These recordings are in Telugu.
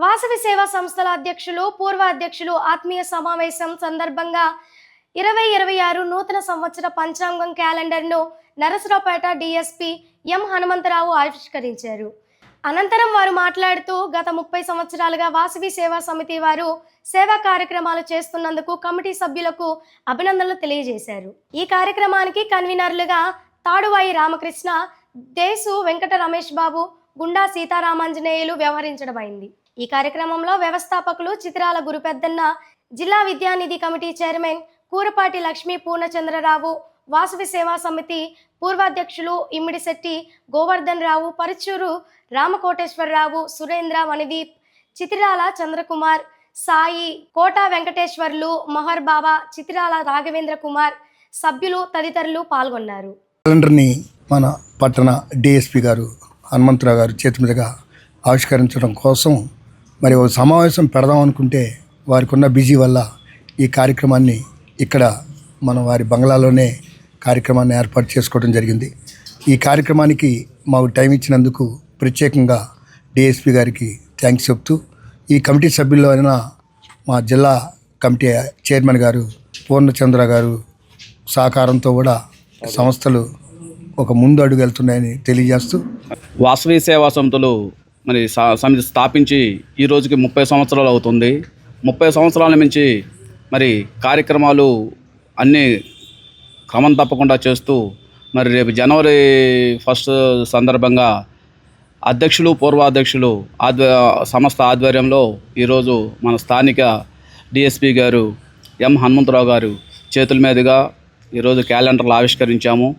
వాసవి సేవా సంస్థల అధ్యక్షులు, పూర్వ అధ్యక్షులు ఆత్మీయ సమావేశం సందర్భంగా 2026 నూతన సంవత్సర పంచాంగం క్యాలెండర్ను నరసరావుపేట డీఎస్పీ ఎం హనుమంతరావు ఆవిష్కరించారు. అనంతరం వారు మాట్లాడుతూ గత 30 సంవత్సరాలుగా వాసవి సేవా సమితి వారు సేవా కార్యక్రమాలు చేస్తున్నందుకు కమిటీ సభ్యులకు అభినందనలు తెలియజేశారు. ఈ కార్యక్రమానికి కన్వీనర్లుగా తాడువాయి రామకృష్ణ, దేశు వెంకట రమేష్ బాబు, గుండా సీతారామాంజనేయులు వ్యవహరించడమైంది. ఈ కార్యక్రమంలో వ్యవస్థాపకులు చిత్రాల గురుపెద్దన్న, జిల్లా విద్యానిధి కమిటీ చైర్మన్ కూరపాటి లక్ష్మీ పూర్ణచంద్రరావు, వాసవి సేవా సమితి పూర్వాధ్యక్షులు ఇమ్మిడిశెట్టి గోవర్ధన్ రావు, పరుచూరు రామకోటేశ్వరరావు, సురేంద్ర, వనిదీప్, చిత్రాల చంద్రకుమార్, సాయి, కోట వెంకటేశ్వర్లు, మొహర్ బాబా, చిత్రాల రాఘవేంద్ర కుమార్, సభ్యులు తదితరులు పాల్గొన్నారు. క్యాలెండర్ని మన పట్టణ డిఎస్పీ గారు హనుమంతరావు గారు చేతి మీదుగా ఆవిష్కరించడం కోసం మరి ఒక సమావేశం పెడదాం అనుకుంటే వారికి ఉన్న బిజీ వల్ల ఈ కార్యక్రమాన్ని ఇక్కడ మనం వారి బంగ్లాలోనే కార్యక్రమాన్ని ఏర్పాటు చేసుకోవడం జరిగింది. ఈ కార్యక్రమానికి మాకు టైం ఇచ్చినందుకు ప్రత్యేకంగా డిఎస్పీ గారికి థ్యాంక్స్ చెప్తూ, ఈ కమిటీ సభ్యుల్లో అయిన మా జిల్లా కమిటీ చైర్మన్ గారు పూర్ణచంద్ర గారు సహకారంతో కూడా సంస్థలు ఒక ముందు అడుగు వెళ్తున్నాయని తెలియజేస్తూ, వాసవి సేవా సమితులు మరి సమితి స్థాపించి ఈ రోజుకి 30 సంవత్సరాలు అవుతుంది. 30 సంవత్సరాల నుంచి మరి కార్యక్రమాలు అన్నీ క్రమం తప్పకుండా చేస్తూ మరి రేపు జనవరి 1 సందర్భంగా అధ్యక్షులు, పూర్వాధ్యక్షులు సంస్థ ఆధ్వర్యంలో ఈరోజు మన స్థానిక డిఎస్పీ గారు ఎం హనుమంతరావు గారు చేతుల మీదుగా ఈరోజు క్యాలెండర్లు ఆవిష్కరించాము.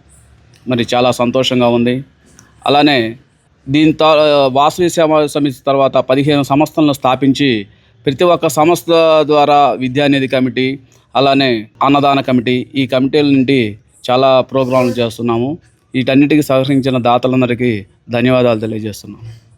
మరి చాలా సంతోషంగా ఉంది. అలానే దీంతో వాసవి సేవా సమితి తర్వాత 15 సంస్థలను స్థాపించి ప్రతి ఒక్క సంస్థ ద్వారా విద్యానిధి కమిటీ, అలానే అన్నదాన కమిటీ, ఈ కమిటీల నుండి చాలా ప్రోగ్రాంలు చేస్తున్నాము. వీటన్నిటికీ సహకరించిన దాతలందరికీ ధన్యవాదాలు తెలియజేస్తున్నాము.